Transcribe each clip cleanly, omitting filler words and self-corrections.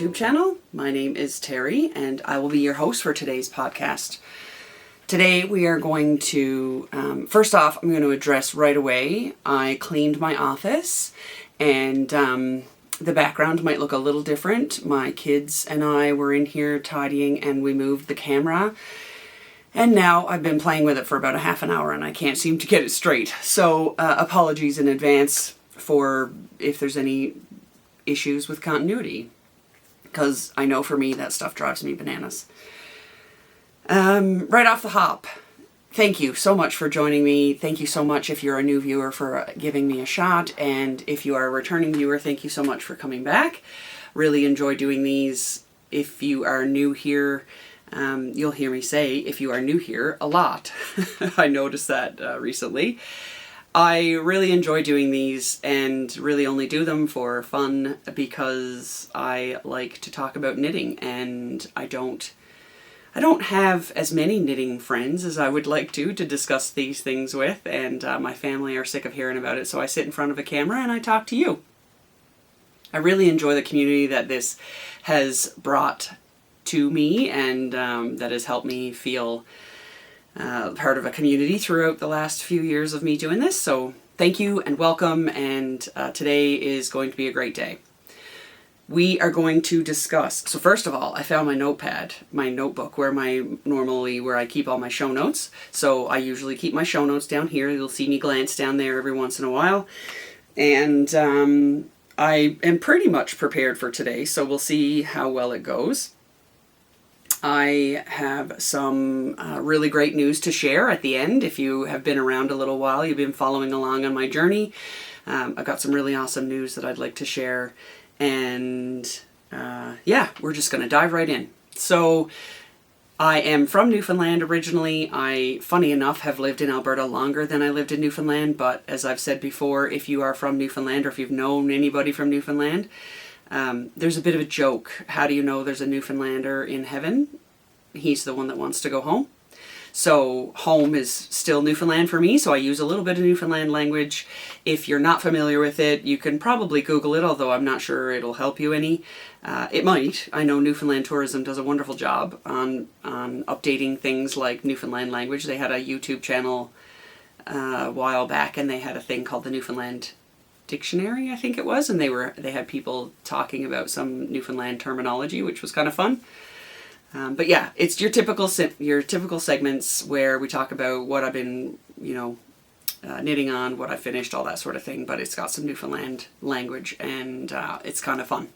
YouTube channel. My name is Terry and I will be your host for today's podcast. Today we are going to, first off, I'm going to address right away, I cleaned my office and the background might look a little different. My kids and I were in here tidying and we moved the camera. And now I've been playing with it for about a half an hour and I can't seem to get it straight. So apologies in advance for if there's any issues with continuity. Because I know for me that stuff drives me bananas. Right off the hop, thank you so much for joining me. Thank you so much if you're a new viewer for giving me a shot. And if you are a returning viewer, thank you so much for coming back. Really enjoy doing these. If you are new here, you'll hear me say, if you are new here, a lot. I noticed that recently. I really enjoy doing these and really only do them for fun because I like to talk about knitting and I don't have as many knitting friends as I would like to discuss these things with, and my family are sick of hearing about it, so I sit in front of a camera and I talk to you. I really enjoy the community that this has brought to me and that has helped me feel part of a community throughout the last few years of me doing this. So thank you and welcome, and today is going to be a great day. We are going to discuss, so first of all, I found my notebook where I keep all my show notes. So I usually keep my show notes down here. You'll see me glance down there every once in a while. And I am pretty much prepared for today, so we'll see how well it goes. I have some really great news to share at the end. If you have been around a little while, you've been following along on my journey. I've got some really awesome news that I'd like to share. And yeah, we're just going to dive right in. So I am from Newfoundland originally. I, funny enough, have lived in Alberta longer than I lived in Newfoundland. But as I've said before, if you are from Newfoundland or if you've known anybody from Newfoundland, there's a bit of a joke. How do you know there's a Newfoundlander in heaven? He's the one that wants to go home. So home is still Newfoundland for me, so I use a little bit of Newfoundland language. If you're not familiar with it, you can probably Google it, although I'm not sure it'll help you any. It might. I know Newfoundland Tourism does a wonderful job on updating things like Newfoundland language. They had a YouTube channel a while back, and they had a thing called the Newfoundland Dictionary, I think it was, and they had people talking about some Newfoundland terminology, which was kind of fun. But yeah, it's your typical segments where we talk about what I've been, knitting on, what I finished, all that sort of thing. But it's got some Newfoundland language, and it's kind of fun.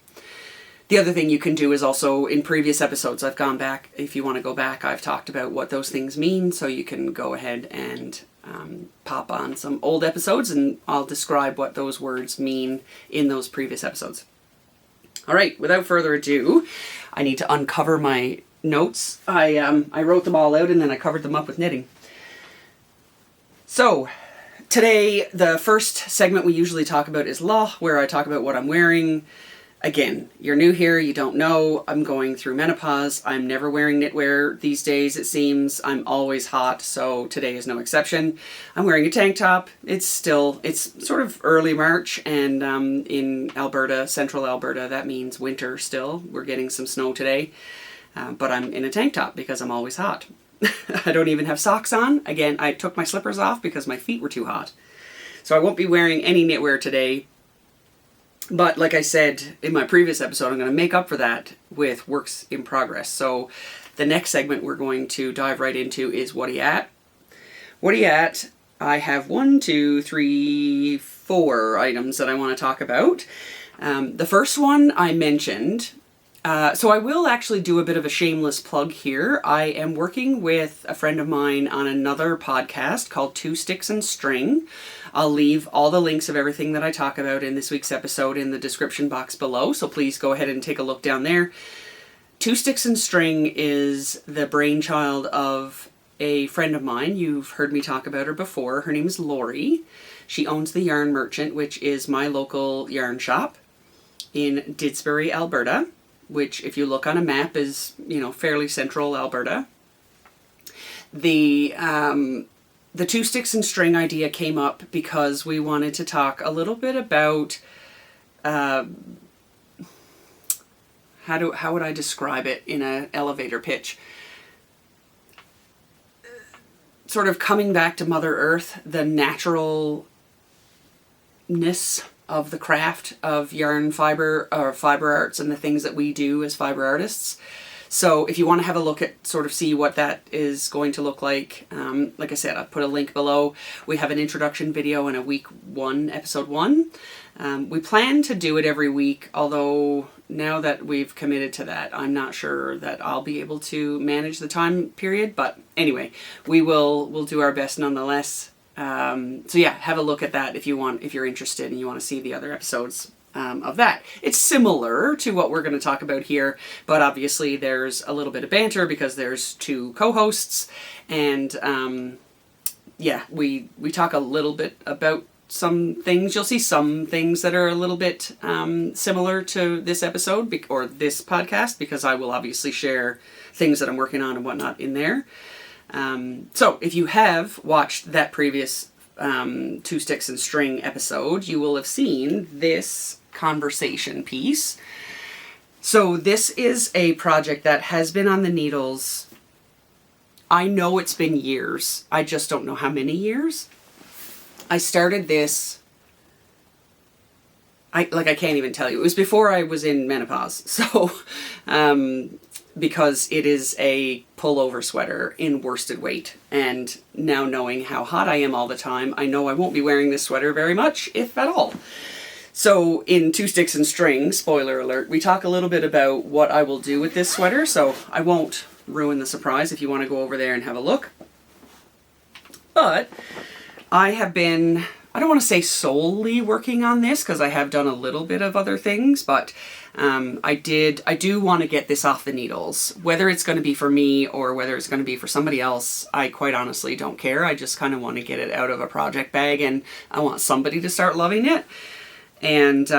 The other thing you can do is also in previous episodes, I've gone back. If you want to go back, I've talked about what those things mean, so you can go ahead and pop on some old episodes, and I'll describe what those words mean in those previous episodes. All right, without further ado, I need to uncover my notes. I wrote them all out and then I covered them up with knitting. So today, the first segment we usually talk about is where I talk about what I'm wearing. Again, you're new here, you don't know, I'm going through menopause. I'm never wearing knitwear these days, it seems. I'm always hot, so today is no exception. I'm wearing a tank top. It's sort of early March, and in Alberta, central Alberta, that means winter still. We're getting some snow today, but I'm in a tank top because I'm always hot. I don't even have socks on. Again, I took my slippers off because my feet were too hot. So I won't be wearing any knitwear today. But like I said in my previous episode, I'm going to make up for that with works in progress. So the next segment we're going to dive right into is What Are You At? What Are You At? I have 4 items that I want to talk about. The first one I mentioned, so I will actually do a bit of a shameless plug here. I am working with a friend of mine on another podcast called Two Sticks and String. I'll leave all the links of everything that I talk about in this week's episode in the description box below, so please go ahead and take a look down there. Two Sticks and String is the brainchild of a friend of mine. You've heard me talk about her before. Her name is Lori. She owns the Yarn Merchant, which is my local yarn shop in Didsbury, Alberta, which if you look on a map is, fairly central Alberta. The Two Sticks and String idea came up because we wanted to talk a little bit about how would I describe it in an elevator pitch? Sort of coming back to Mother Earth, the naturalness of the craft of yarn fiber or fiber arts and the things that we do as fiber artists. So if you want to have a look at sort of see what that is going to look like I said, I'll put a link below. We have an introduction video and a week 1, episode 1. We plan to do it every week, although now that we've committed to that, I'm not sure that I'll be able to manage the time period. But anyway, we'll do our best nonetheless. So yeah, have a look at that if you're interested and you want to see the other episodes of that. It's similar to what we're going to talk about here, but obviously there's a little bit of banter because there's 2 co-hosts, and yeah, we talk a little bit about some things. You'll see some things that are a little bit similar to this episode or this podcast, because I will obviously share things that I'm working on and whatnot in there. So if you have watched that previous 2 Sticks and String episode, you will have seen this conversation piece. So this is a project that has been on the needles. I know it's been years. I just don't know how many years. I started this, I can't even tell you. It was before I was in menopause. So, because it is a pullover sweater in worsted weight. And now knowing how hot I am all the time, I know I won't be wearing this sweater very much, if at all. So in 2 Sticks and String, spoiler alert, we talk a little bit about what I will do with this sweater. So I won't ruin the surprise if you want to go over there and have a look. But I have been, I don't want to say solely working on this, because I have done a little bit of other things, but I do want to get this off the needles. Whether it's going to be for me or whether it's going to be for somebody else, I quite honestly don't care. I just kind of want to get it out of a project bag, and I want somebody to start loving it. And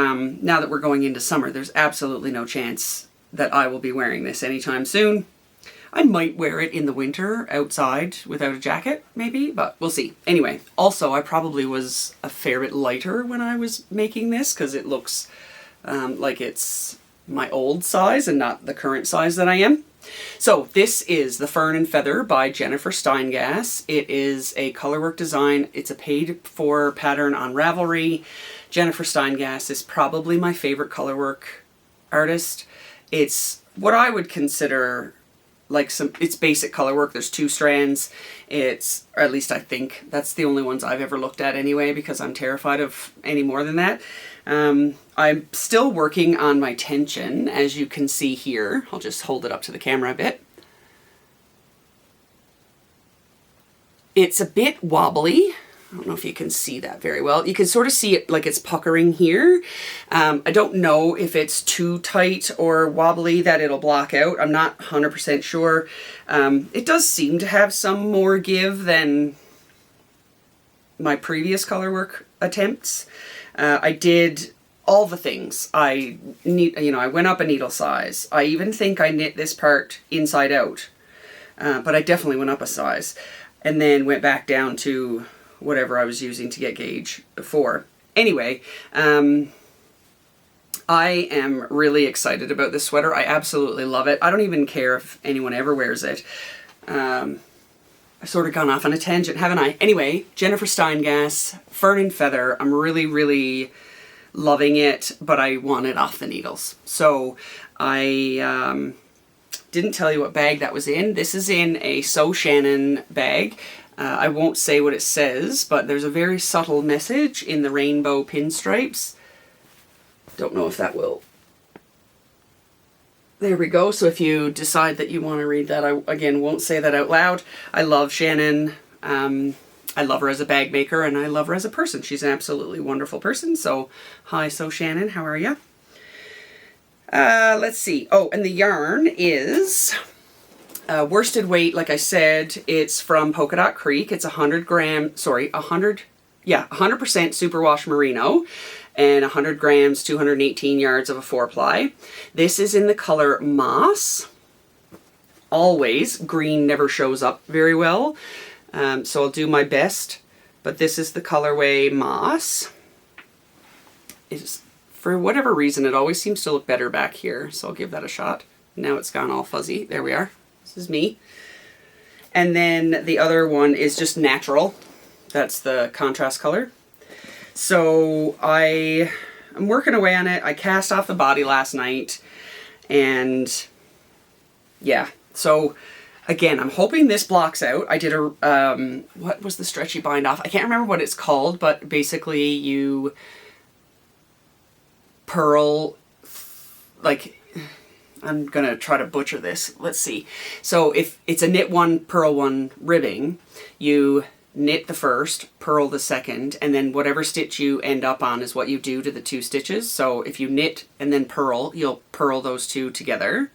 now that we're going into summer, there's absolutely no chance that I will be wearing this anytime soon. I might wear it in the winter outside without a jacket, maybe, but we'll see. Anyway, also, I probably was a fair bit lighter when I was making this, because it looks like it's my old size and not the current size that I am. So this is the Fern and Feather by Jennifer Steingass. It is a colorwork design. It's a paid-for pattern on Ravelry. Jennifer Steingass is probably my favorite colorwork artist. It's what I would consider it's basic color work. There's 2 strands. Or at least I think that's the only ones I've ever looked at anyway, because I'm terrified of any more than that. I'm still working on my tension, as you can see here. I'll just hold it up to the camera a bit. It's a bit wobbly. I don't know if you can see that very well. You can sort of see it like it's puckering here. I don't know if it's too tight or wobbly that it'll block out. I'm not 100% sure. It does seem to have some more give than my previous colorwork attempts. I did all the things. I went up a needle size. I even think I knit this part inside out, but I definitely went up a size, and then went back down to whatever I was using to get gauge before. Anyway, I am really excited about this sweater. I absolutely love it. I don't even care if anyone ever wears it. I've sort of gone off on a tangent, haven't I? Anyway, Jennifer Steingass, Fern and Feather. I'm really, really loving it, but I want it off the needles. So I didn't tell you what bag that was in. This is in a Shannon bag. I won't say what it says, but there's a very subtle message in the rainbow pinstripes. Don't know if that will. There we go. So if you decide that you want to read that, I, again, won't say that out loud. I love Shannon. I love her as a bag maker, and I love her as a person. She's an absolutely wonderful person. So hi, Shannon. How are you? Let's see. Oh, and the yarn is worsted weight. Like I said, it's from Polka Dot Creek. It's 100% superwash merino, and 100 grams, 218 yards of a 4-ply. This is in the color moss. Always, green never shows up very well, so I'll do my best. But this is the colorway moss. It's For whatever reason, it always seems to look better back here. So I'll give that a shot. Now it's gone all fuzzy. There we are. This is me. And then the other one is just natural. That's the contrast color. So I'm working away on it. I cast off the body last night. And yeah, so again, I'm hoping this blocks out. I did a, what was the stretchy bind off? I can't remember what it's called, but basically you purl, like, I'm gonna try to butcher this. Let's see. So if it's a knit one, purl one ribbing, you knit the first, purl the second, and then whatever stitch you end up on is what you do to the 2 stitches. So if you knit and then purl, you'll purl those 2 together.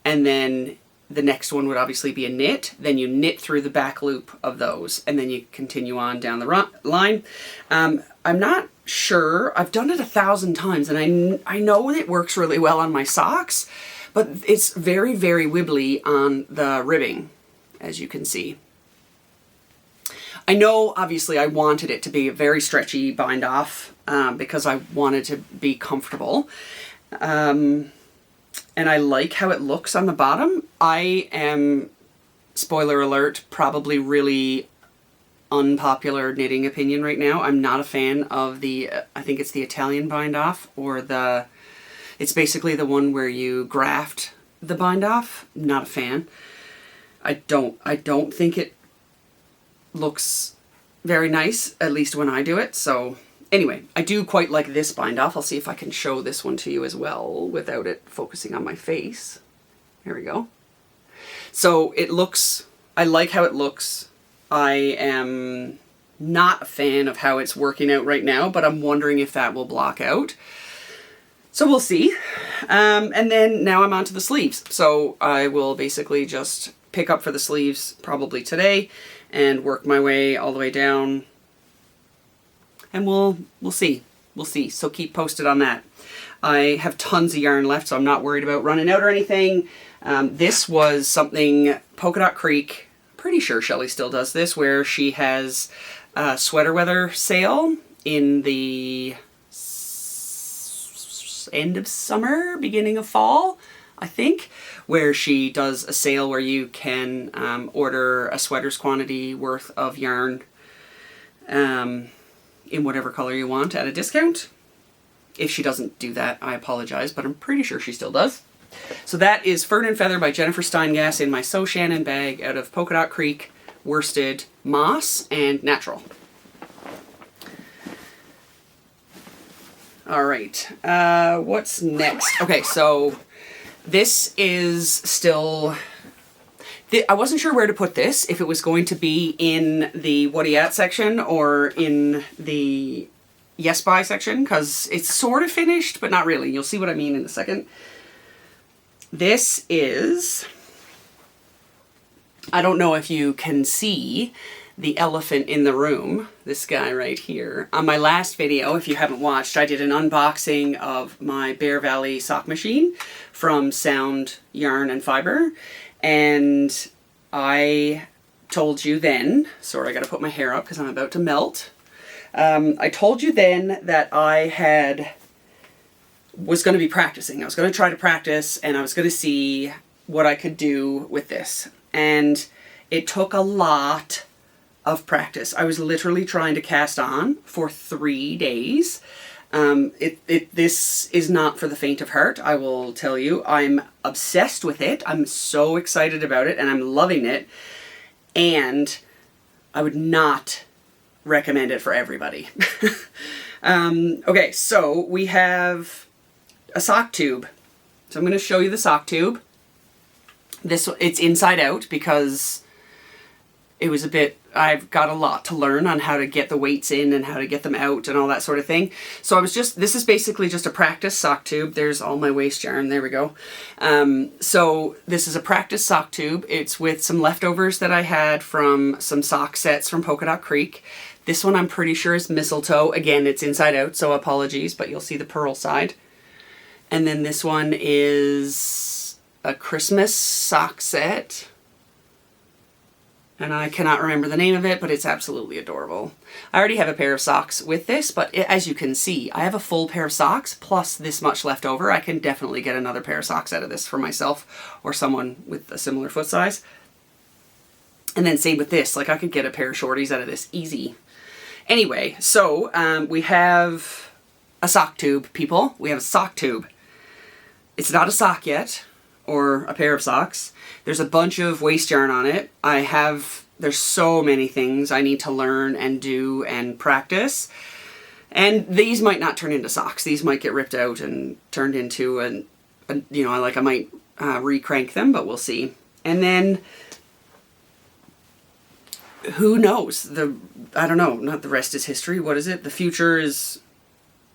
And then the next one would obviously be a knit. Then you knit through the back loop of those, and then you continue on down the line. I'm not sure. I've done it 1,000 times, and I know it works really well on my socks, but it's very, very wibbly on the ribbing, as you can see. I know, obviously, I wanted it to be a very stretchy bind off because I wanted to be comfortable. And I like how it looks on the bottom. I am, spoiler alert, probably really unpopular knitting opinion right now. I'm not a fan of the, I think it's the Italian bind off, or it's basically the one where you graft the bind off. Not a fan. I don't think it looks very nice, at least when I do it. So anyway, I do quite like this bind off. I'll see if I can show this one to you as well without it focusing on my face. There we go. So it looks, I like how it looks. I am not a fan of how it's working out right now, but I'm wondering if that will block out. So we'll see. And then now I'm on to the sleeves. So I will basically just pick up for the sleeves probably today and work my way all the way down. And we'll see. We'll see. So keep posted on that. I have tons of yarn left, so I'm not worried about running out or anything. This was something Polka Dot Creek, pretty sure Shelley still does this, where she has a sweater weather sale in the end of summer, beginning of fall, I think, where she does a sale where you can order a sweater's quantity worth of yarn in whatever color you want at a discount. If she doesn't do that, I apologize, but I'm pretty sure she still does. So that is Fern and Feather by Jennifer Steingass in my So Shannon bag out of Polka Dot Creek, worsted, moss, and natural. All right, what's next? Okay, so this is still, I wasn't sure where to put this, if it was going to be in the What Are You At section or in the Yes Buy section, because it's sort of finished, but not really. You'll see what I mean in a second. This is, I don't know if you can see the elephant in the room, this guy right here. On my last video, if you haven't watched, I did an unboxing of my Bear Valley sock machine from Sound Yarn and Fiber, and I told you then, sorry, I gotta put my hair up because I'm about to melt. I told you then that I was going to be practicing. I was going to try to practice, and I was going to see what I could do with this. And it took a lot of practice. I was literally trying to cast on for 3 days. This is not for the faint of heart, I will tell you. I'm obsessed with it. I'm so excited about it, and I'm loving it. And I would not recommend it for everybody. Okay, so we have a sock tube. So I'm going to show you the sock tube. It's inside out because it was I've got a lot to learn on how to get the weights in and how to get them out and all that sort of thing. So this is basically just a practice sock tube. There's all my waste yarn. There we go. So this is a practice sock tube. It's with some leftovers that I had from some sock sets from Polka Dot Creek. This one I'm pretty sure is mistletoe. Again, it's inside out, so apologies, but you'll see the pearl side. And then this one is a Christmas sock set. and I cannot remember the name of it, but it's absolutely adorable. I already have a pair of socks with this, but as you can see, I have a full pair of socks plus this much left over. I can definitely get another pair of socks out of this for myself or someone with a similar foot size. And then same with this, like I could get a pair of shorties out of this easy. Anyway, so we have a sock tube, people. We have a sock tube. It's not a sock yet, or a pair of socks. There's a bunch of waste yarn on it. There's so many things I need to learn and do and practice. And these might not turn into socks. These might get ripped out and turned into I might recrank them, but we'll see. And then who knows? I don't know, not the rest is history. What is it? The future is,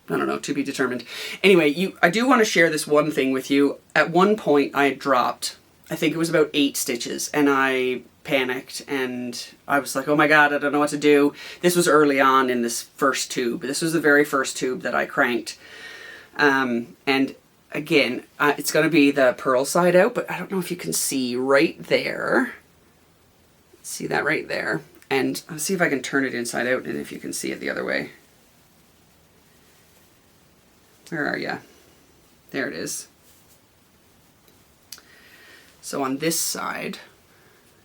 I don't know, to be determined. Anyway, I do want to share this one thing with you. At one point I had dropped, I think it was about 8 stitches, and I panicked and I was like, oh my God, I don't know what to do. This was early on in this first tube. This was the very first tube that I cranked. And again, it's going to be the purl side out, but I don't know if you can see right there. See that right there? And I'll see if I can turn it inside out and if you can see it the other way. Where are you? There it is. So on this side,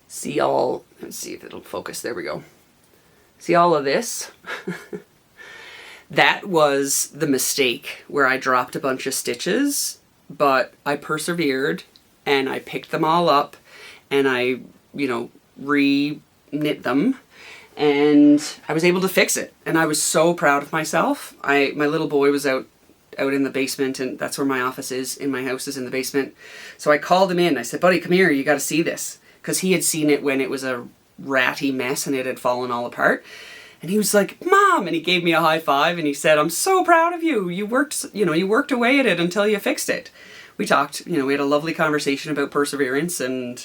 let's see if it'll focus. There we go. See all of this? That was the mistake where I dropped a bunch of stitches, but I persevered and I picked them all up and I, re-knit them, and I was able to fix it. And I was so proud of myself. My little boy was out in the basement, and that's where my office is in my house, is in the basement. So I called him in. I said, buddy, come here, you got to see this. Because he had seen it when it was a ratty mess and it had fallen all apart. And he was like, Mom, and he gave me a high five and he said, I'm so proud of you. You worked away at it until you fixed it. We talked, we had a lovely conversation about perseverance, and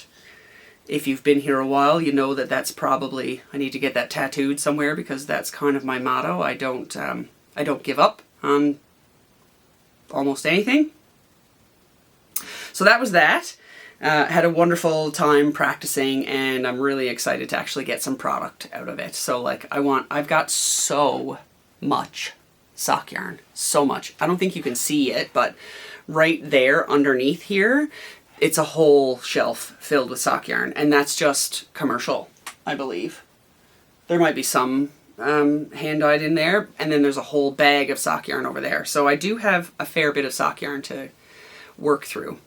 if you've been here a while, you know that that's probably, I need to get that tattooed somewhere because that's kind of my motto. I don't give up on almost anything. So that was that. Had a wonderful time practicing, and I'm really excited to actually get some product out of it. So I've got so much sock yarn, so much. I don't think you can see it, but right there underneath here, it's a whole shelf filled with sock yarn, and that's just commercial, I believe. There might be some hand-dyed in there, and then there's a whole bag of sock yarn over there. So I do have a fair bit of sock yarn to work through.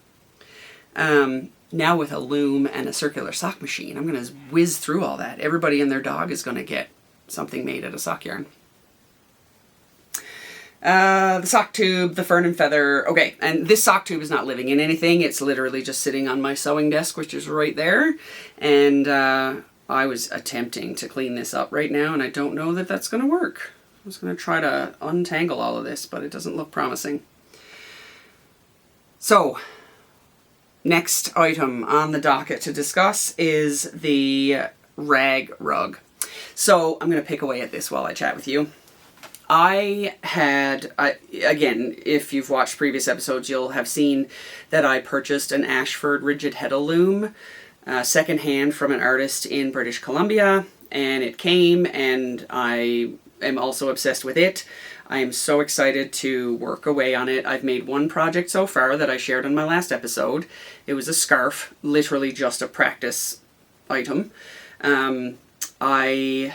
Now with a loom and a circular sock machine, I'm going to whiz through all that. Everybody and their dog is going to get something made out of sock yarn. The sock tube, the Fern and Feather. Okay, and this sock tube is not living in anything. It's literally just sitting on my sewing desk, which is right there. And I was attempting to clean this up right now, and I don't know that that's going to work. I was going to try to untangle all of this, but it doesn't look promising. So, next item on the docket to discuss is the rag rug. So, I'm going to pick away at this while I chat with you. Again, if you've watched previous episodes, you'll have seen that I purchased an Ashford rigid heddle loom, secondhand from an artist in British Columbia, and it came, and I am also obsessed with it. I am so excited to work away on it. I've made one project so far that I shared on my last episode. It was a scarf, literally just a practice item. I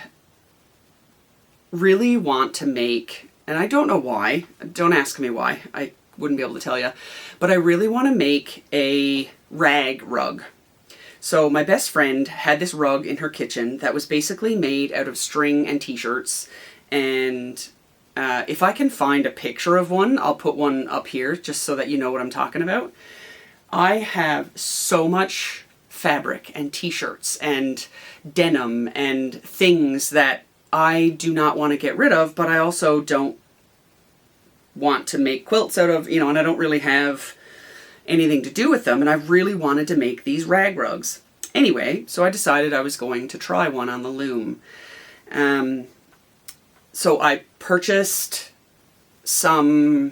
really want to make, and I don't know why, don't ask me why, I wouldn't be able to tell you, but I really want to make a rag rug. So my best friend had this rug in her kitchen that was basically made out of string and t-shirts, and if I can find a picture of one, I'll put one up here just so that you know what I'm talking about. I have so much fabric and t-shirts and denim and things that I do not want to get rid of, but I also don't want to make quilts out of, and I don't really have anything to do with them, and I really wanted to make these rag rugs. Anyway, so I decided I was going to try one on the loom. So I purchased some,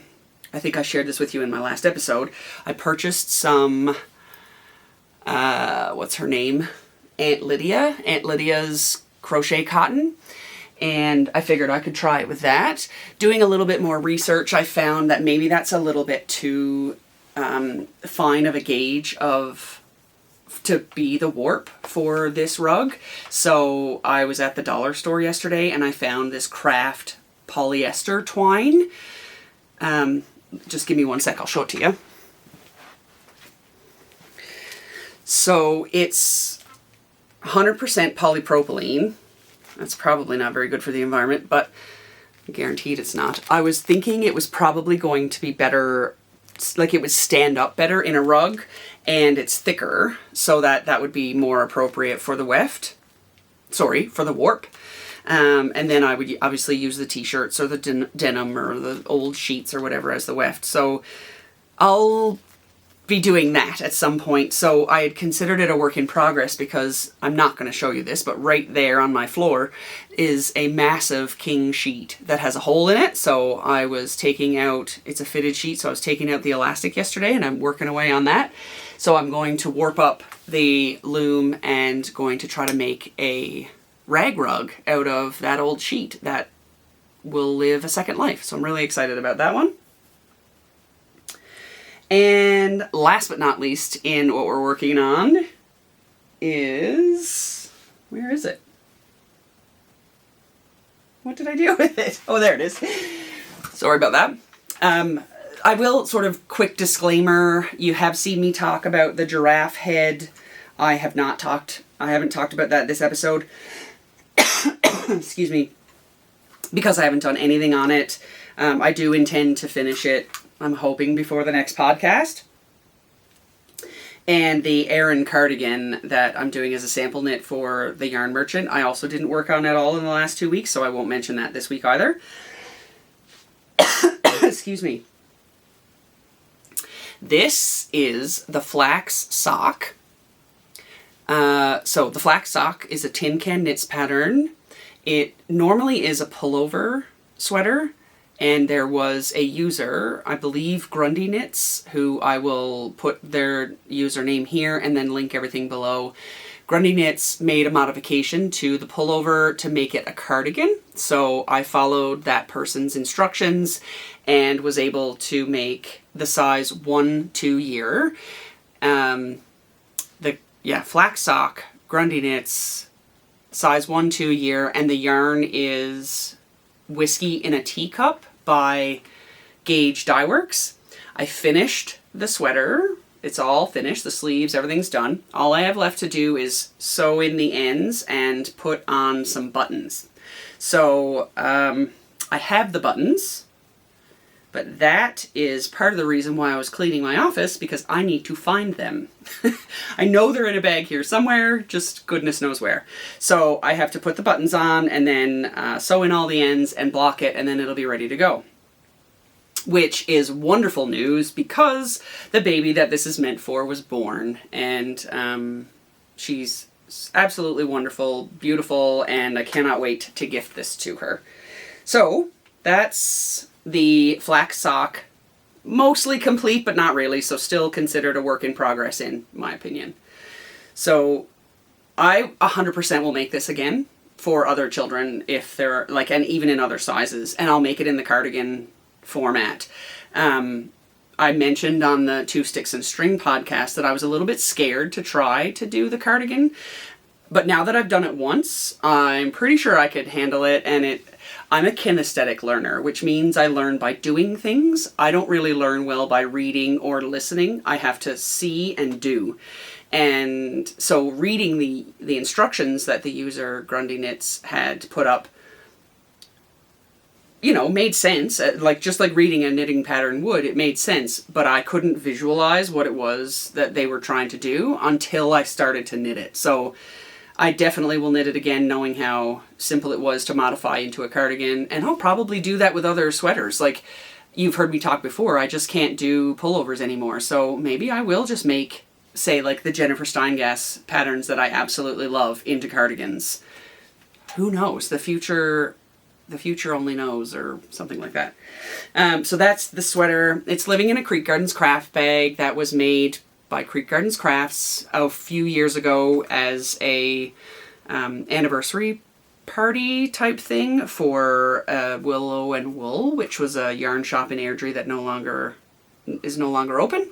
I think I shared this with you in my last episode, I purchased some, what's her name? Aunt Lydia's crochet cotton. And I figured I could try it with that. Doing a little bit more research, I found that maybe that's a little bit too fine of a gauge to be the warp for this rug. So I was at the dollar store yesterday and I found this craft polyester twine. Just give me one sec, I'll show it to you. So it's 100% polypropylene. That's probably not very good for the environment, but guaranteed it's not. I was thinking it was probably going to be better, like it would stand up better in a rug, and it's thicker, so that would be more appropriate for the weft. Sorry, for the warp. And then I would obviously use the t-shirts or the denim or the old sheets or whatever as the weft. So I'll be doing that at some point. So I had considered it a work in progress because I'm not going to show you this, but right there on my floor is a massive king sheet that has a hole in it. So I was taking out, it's a fitted sheet, so I was taking out the elastic yesterday and I'm working away on that. So I'm going to warp up the loom and going to try to make a rag rug out of that old sheet that will live a second life. So I'm really excited about that one. And last but not least in what we're working on is, where is it? What did I do with it? Oh, there it is. Sorry about that. I will sort of quick disclaimer. You have seen me talk about the giraffe head. I haven't talked about that this episode. Excuse me. Because I haven't done anything on it. I do intend to finish it, I'm hoping, before the next podcast. And the Aran cardigan that I'm doing as a sample knit for the Yarn Merchant, I also didn't work on at all in the last 2 weeks, so I won't mention that this week either. Excuse me. This is the Flax Sock. So the Flax Sock is a tin can knits pattern. It normally is a pullover sweater. And there was a user, I believe Grundy Knits, who I will put their username here and then link everything below. Grundy Knits made a modification to the pullover to make it a cardigan. So I followed that person's instructions and was able to make the size 1-2 year. Flax Sock, Grundy Knits, size 1-2 year, and the yarn is Whiskey in a Teacup by Dyeworks. I finished the sweater. It's all finished. The sleeves, everything's done. All I have left to do is sew in the ends and put on some buttons. So I have the buttons, but that is part of the reason why I was cleaning my office, because I need to find them. I know they're in a bag here somewhere, just goodness knows where. So I have to put the buttons on and then sew in all the ends and block it, and then it'll be ready to go. Which is wonderful news because the baby that this is meant for was born, and she's absolutely wonderful, beautiful, and I cannot wait to gift this to her. So that's the Flax Sock, mostly complete, but not really, so still considered a work in progress in my opinion. So I 100% will make this again for other children if they're like, and even in other sizes, and I'll make it in the cardigan format. I mentioned on the 2 Sticks and String podcast that I was a little bit scared to try to do the cardigan, but now that I've done it once, I'm pretty sure I could handle it, and I'm a kinesthetic learner, which means I learn by doing things. I don't really learn well by reading or listening. I have to see and do. And so reading the instructions that the user Grundy Knits had put up, made sense. Just like reading a knitting pattern would, it made sense. But I couldn't visualize what it was that they were trying to do until I started to knit it. So I definitely will knit it again, knowing how simple it was to modify into a cardigan, and I'll probably do that with other sweaters. Like, you've heard me talk before, I just can't do pullovers anymore, so maybe I will just make, say, like the Jennifer Steingass patterns that I absolutely love into cardigans. Who knows? The future only knows, or something like that. So that's the sweater. It's living in a Creek Gardens craft bag that was made by Creek Gardens Crafts a few years ago as a anniversary party type thing for Willow and Wool, which was a yarn shop in Airdrie that is no longer open.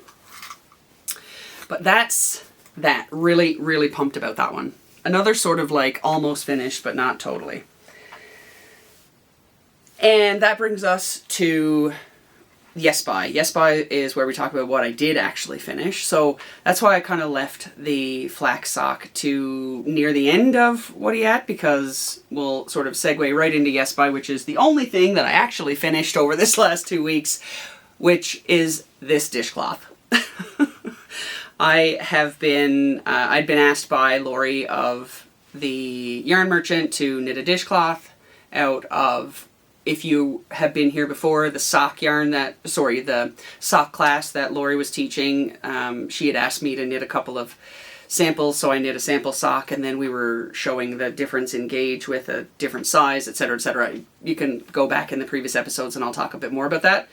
But that's that. Really, really pumped about that one. Another sort of like almost finished, but not totally. And that brings us to Yes By. Yes By is where we talk about what I did actually finish. So that's why I kind of left the Flax Sock to near the end of What Are You At, because we'll sort of segue right into Yes By, which is the only thing that I actually finished over this last 2 weeks, which is this dishcloth. I'd been asked by Lori of the Yarn Merchant to knit a dishcloth out of, if you have been here before, the sock class that Lori was teaching. She had asked me to knit a couple of samples, so I knit a sample sock, and then we were showing the difference in gauge with a different size, etc., etc. You can go back in the previous episodes and I'll talk a bit more about that.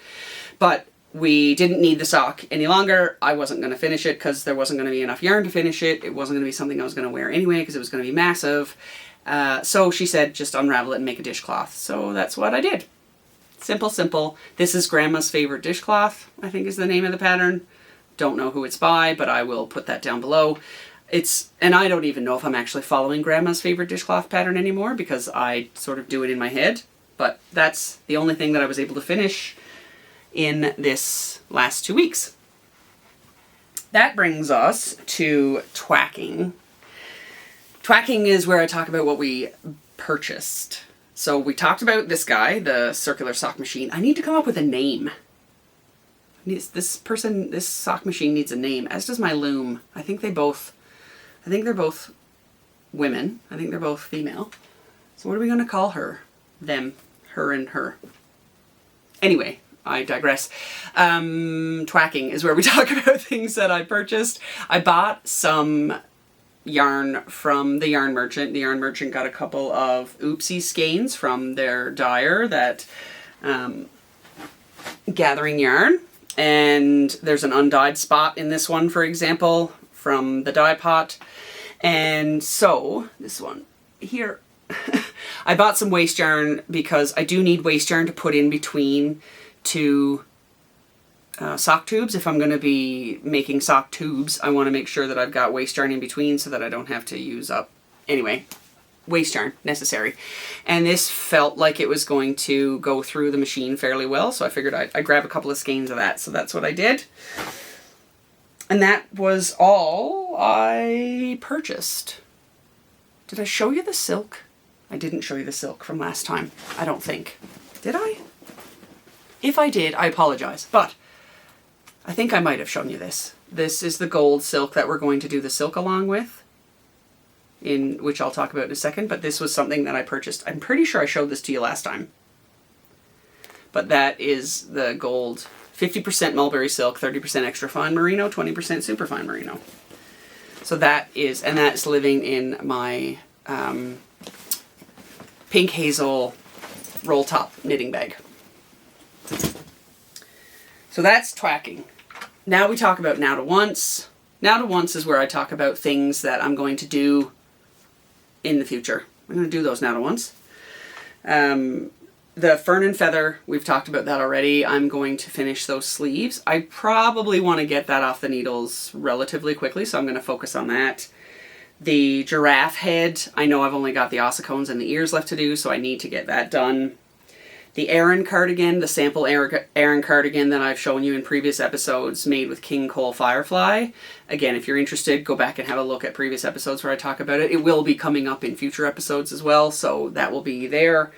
But we didn't need the sock any longer. I wasn't going to finish it because there wasn't going to be enough yarn to finish it. It wasn't going to be something I was going to wear anyway because it was going to be massive. So she said, just unravel it and make a dishcloth. So that's what I did. Simple, simple. This is Grandma's Favorite Dishcloth, I think is the name of the pattern. Don't know who it's by, but I will put that down below. And I don't even know if I'm actually following Grandma's Favorite Dishcloth pattern anymore because I sort of do it in my head. But that's the only thing that I was able to finish in this last 2 weeks. That brings us to twacking. Twacking is where I talk about what we purchased. So we talked about this guy, the circular sock machine. I need to come up with a name. This sock machine needs a name, as does my loom. I think they're both women. I think they're both female. So what are we going to call her? Them, her and her. Anyway, I digress. Twacking is where we talk about things that I purchased. I bought some yarn from the Yarn Merchant. The Yarn Merchant got a couple of oopsie skeins from their dyer, that gathering yarn. And there's an undyed spot in this one, for example, from the dye pot. And so, this one here, I bought some waste yarn because I do need waste yarn to put in between two sock tubes. If I'm going to be making sock tubes, I want to make sure that I've got waste yarn in between so that I don't have to use up, anyway, waste yarn necessary. And this felt like it was going to go through the machine fairly well, so I figured I'd grab a couple of skeins of that. So that's what I did. And that was all I purchased. Did I show you the silk? I didn't show you the silk from last time, I don't think. Did I? If I did, I apologize, but I think I might have shown you this. This is the gold silk that we're going to do the silk along with, in which I'll talk about in a second, but this was something that I purchased. I'm pretty sure I showed this to you last time. But that is the gold, 50% mulberry silk, 30% extra fine merino, 20% super fine merino. So that is, and that's living in my pink hazel roll top knitting bag. So that's twacking. Now we talk about now to once. Now to once is where I talk about things that I'm going to do in the future. I'm going to do those now to once. The Fern and Feather, we've talked about that already. I'm going to finish those sleeves. I probably want to get that off the needles relatively quickly, so I'm going to focus on that. The giraffe head, I know I've only got the ossicones and the ears left to do, so I need to get that done. The Aran cardigan, the sample Aran cardigan that I've shown you in previous episodes, made with King Cole Firefly. Again, if you're interested, go back and have a look at previous episodes where I talk about it. It will be coming up in future episodes as well, so that will be there.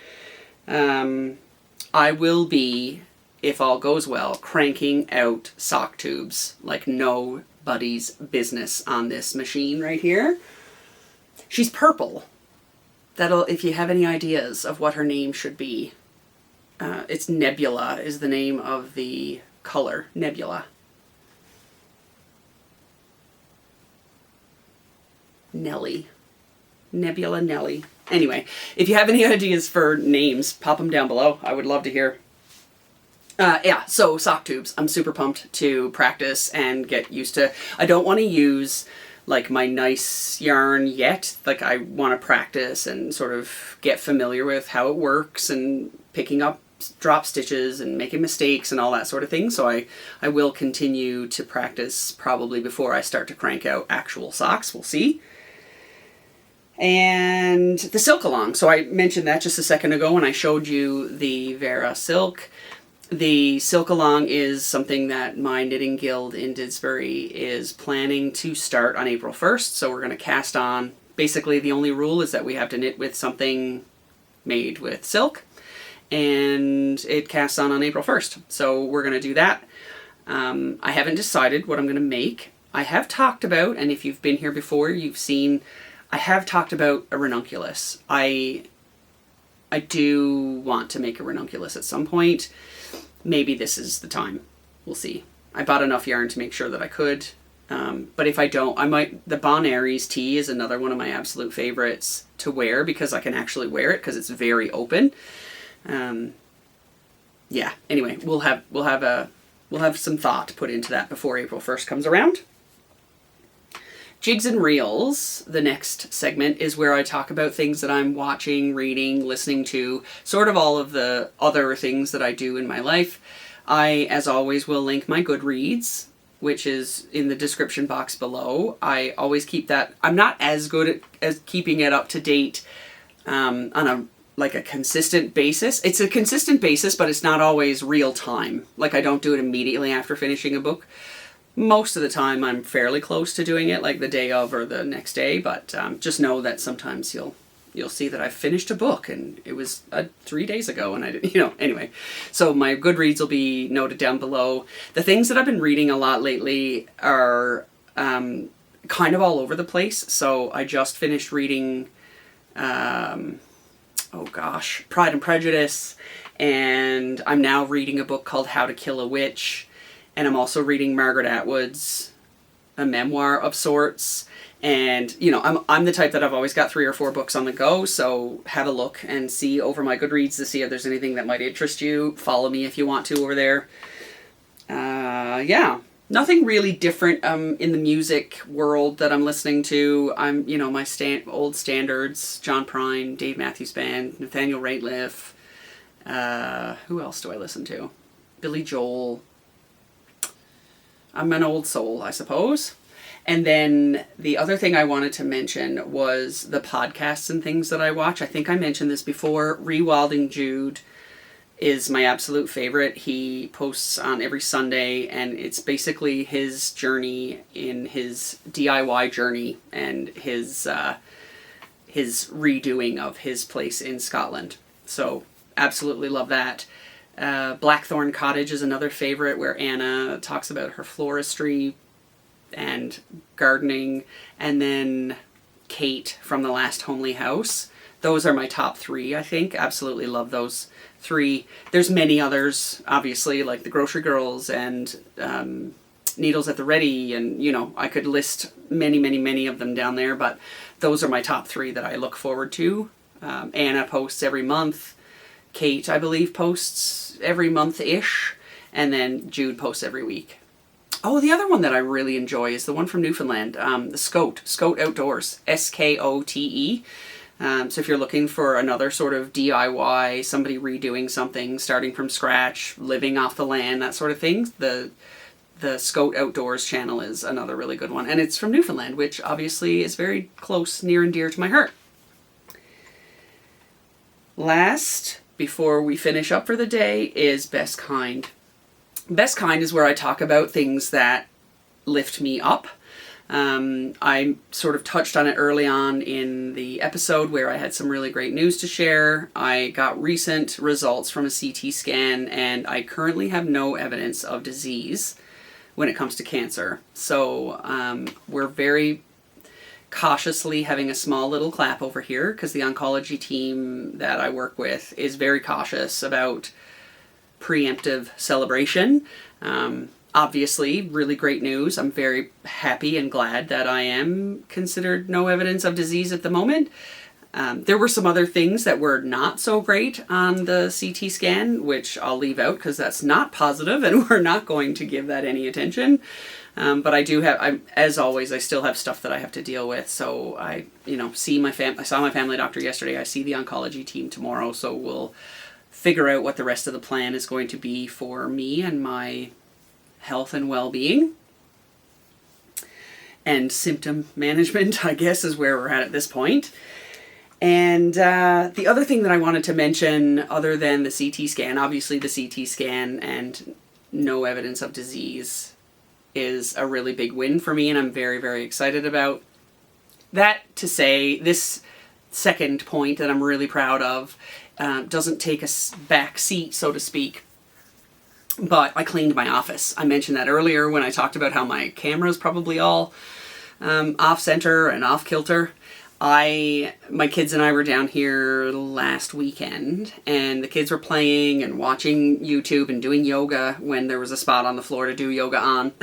I will be, if all goes well, cranking out sock tubes like nobody's business on this machine right here. She's purple. That'll, if you have any ideas of what her name should be, it's Nebula is the name of the color, Nebula. Nelly. Nebula Nelly. Anyway, if you have any ideas for names, pop them down below. I would love to hear. Yeah, so sock tubes. I'm super pumped to practice and get used to. I don't want to use like my nice yarn yet. Like I want to practice and sort of get familiar with how it works and picking up drop stitches and making mistakes and all that sort of thing. So I will continue to practice probably before I start to crank out actual socks. We'll see. And the silk along. So I mentioned that just a second ago when I showed you the Vera silk. The silk along is something that my knitting guild in Didsbury is planning to start on April 1st. So we're going to cast on. Basically, the only rule is that we have to knit with something made with silk. And it casts on April 1st. So we're going to do that. I haven't decided what I'm going to make. I have talked about, and if you've been here before, you've seen, I have talked about a ranunculus. I do want to make a ranunculus at some point. Maybe this is the time. We'll see. I bought enough yarn to make sure that I could. But if I don't, I might. The Bon Aries tee is another one of my absolute favorites to wear because I can actually wear it because it's very open. Yeah. Anyway, we'll have some thought put into that before April 1st comes around. Jigs and Reels, the next segment, is where I talk about things that I'm watching, reading, listening to, sort of all of the other things that I do in my life. I, as always, will link my Goodreads, which is in the description box below. I always keep that. I'm not as good as keeping it up to date on a consistent basis. It's a consistent basis, but it's not always real time. Like I don't do it immediately after finishing a book. Most of the time I'm fairly close to doing it, like the day of or the next day, but just know that sometimes you'll see that I've finished a book and it was 3 days ago and I didn't, anyway. So my Goodreads will be noted down below. The things that I've been reading a lot lately are kind of all over the place. So I just finished reading, Pride and Prejudice, and I'm now reading a book called How to Kill a Witch. And I'm also reading Margaret Atwood's, a memoir of sorts. And, I'm the type that I've always got 3 or 4 books on the go. So have a look and see over my Goodreads to see if there's anything that might interest you. Follow me if you want to over there. Yeah, nothing really different in the music world that I'm listening to. I'm, my old standards, John Prine, Dave Matthews Band, Nathaniel Rateliff. Who else do I listen to? Billy Joel. I'm an old soul, I suppose. And then the other thing I wanted to mention was the podcasts and things that I watch. I think I mentioned this before. Rewilding Jude is my absolute favorite. He posts on every Sunday, and it's basically his journey in his DIY journey and his redoing of his place in Scotland. So absolutely love that. Blackthorn Cottage is another favorite where Anna talks about her floristry and gardening. And then Kate from The Last Homely House. Those are my top 3, I think. Absolutely love those 3. There's many others, obviously, like The Grocery Girls and Needles at the Ready. And, I could list many, many, many of them down there. But those are my top 3 that I look forward to. Anna posts every month. Kate, I believe, posts every month-ish, and then Jude posts every week. Oh, the other one that I really enjoy is the one from Newfoundland, the Scote Outdoors, Skote. So if you're looking for another sort of DIY, somebody redoing something, starting from scratch, living off the land, that sort of thing, the Scote Outdoors channel is another really good one. And it's from Newfoundland, which obviously is very close, near and dear to my heart. Last, before we finish up for the day, is Best Kind. Best Kind is where I talk about things that lift me up. I sort of touched on it early on in the episode where I had some really great news to share. I got recent results from a CT scan, and I currently have no evidence of disease when it comes to cancer. So we're very cautiously having a small little clap over here because the oncology team that I work with is very cautious about preemptive celebration. Obviously, really great news. I'm very happy and glad that I am considered no evidence of disease at the moment. There were some other things that were not so great on the CT scan, which I'll leave out because that's not positive and we're not going to give that any attention. But I do have, as always, I still have stuff that I have to deal with. So I saw my family doctor yesterday. I see the oncology team tomorrow. So we'll figure out what the rest of the plan is going to be for me and my health and well-being. And symptom management, I guess, is where we're at this point. And the other thing that I wanted to mention, other than the CT scan, obviously the CT scan and no evidence of disease is a really big win for me, and I'm very, very excited about that. To say this second point that I'm really proud of doesn't take a back seat, so to speak, but I cleaned my office. I mentioned that earlier when I talked about how my camera's probably all off-center and off-kilter. My kids and I were down here last weekend, and the kids were playing and watching YouTube and doing yoga when there was a spot on the floor to do yoga on.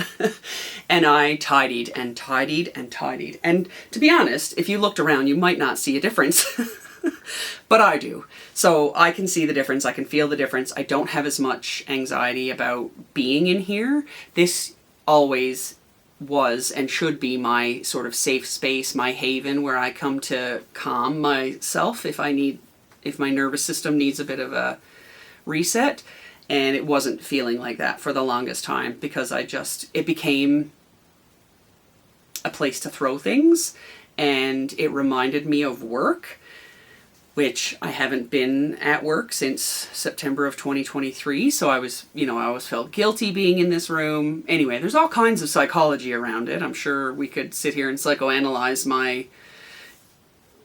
And I tidied and tidied and tidied. And to be honest, if you looked around, you might not see a difference. But I do. So I can see the difference. I can feel the difference. I don't have as much anxiety about being in here. This always was and should be my sort of safe space, my haven, where I come to calm myself if my nervous system needs a bit of a reset. And it wasn't feeling like that for the longest time because it became a place to throw things, and it reminded me of work, which I haven't been at work since September of 2023. So I always felt guilty being in this room. Anyway, there's all kinds of psychology around it. I'm sure we could sit here and psychoanalyze my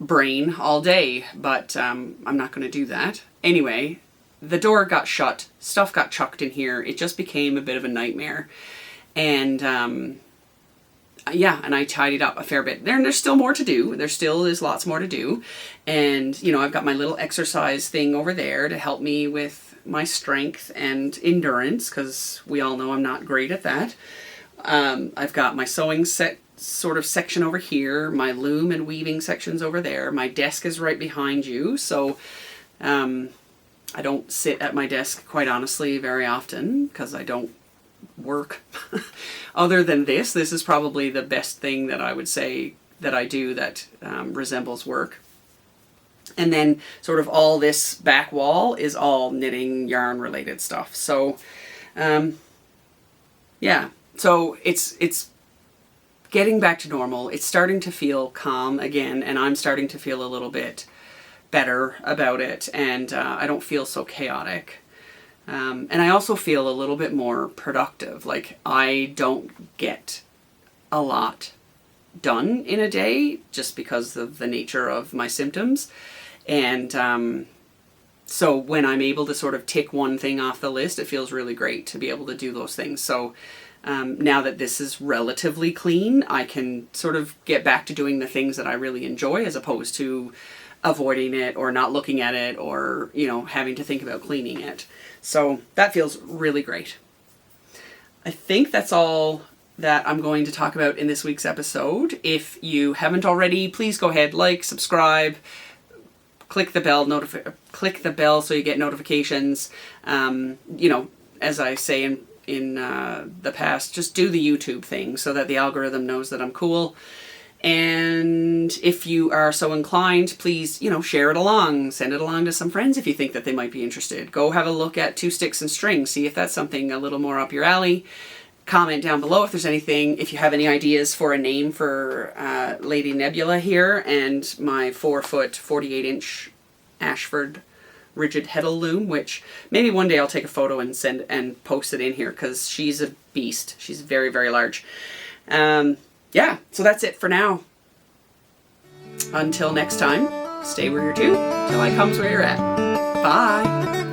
brain all day, but I'm not going to do that. Anyway, the door got shut, stuff got chucked in here. It just became a bit of a nightmare. And and I tidied up a fair bit. There's still more to do. There still is lots more to do. And, I've got my little exercise thing over there to help me with my strength and endurance, because we all know I'm not great at that. I've got my sewing sort of section over here, my loom and weaving sections over there. My desk is right behind you, so I don't sit at my desk, quite honestly, very often, because I don't work. Other than this is probably the best thing that I would say that I do that resembles work. And then sort of all this back wall is all knitting, yarn related stuff. So so it's getting back to normal. It's starting to feel calm again, and I'm starting to feel a little bit better about it, and I don't feel so chaotic. And I also feel a little bit more productive. Like, I don't get a lot done in a day just because of the nature of my symptoms. And so when I'm able to sort of tick one thing off the list, it feels really great to be able to do those things. So now that this is relatively clean, I can sort of get back to doing the things that I really enjoy, as opposed to avoiding it or not looking at it or, having to think about cleaning it. So that feels really great. I think that's all that I'm going to talk about in this week's episode. If you haven't already, please go ahead, subscribe, click the bell so you get notifications. As I say in the past, just do the YouTube thing so that the algorithm knows that I'm cool. And if you are so inclined, please, share it along, send it along to some friends if you think that they might be interested. Go have a look at Two Sticks and String, see if that's something a little more up your alley. Comment down below if there's anything, if you have any ideas for a name for Lady Nebula here and my 4-foot, 48-inch Ashford rigid heddle loom, which maybe one day I'll take a photo and send and post it in here, because she's a beast. She's very, very large. So that's it for now. Until next time, stay where you're to, till I comes where you're at. Bye!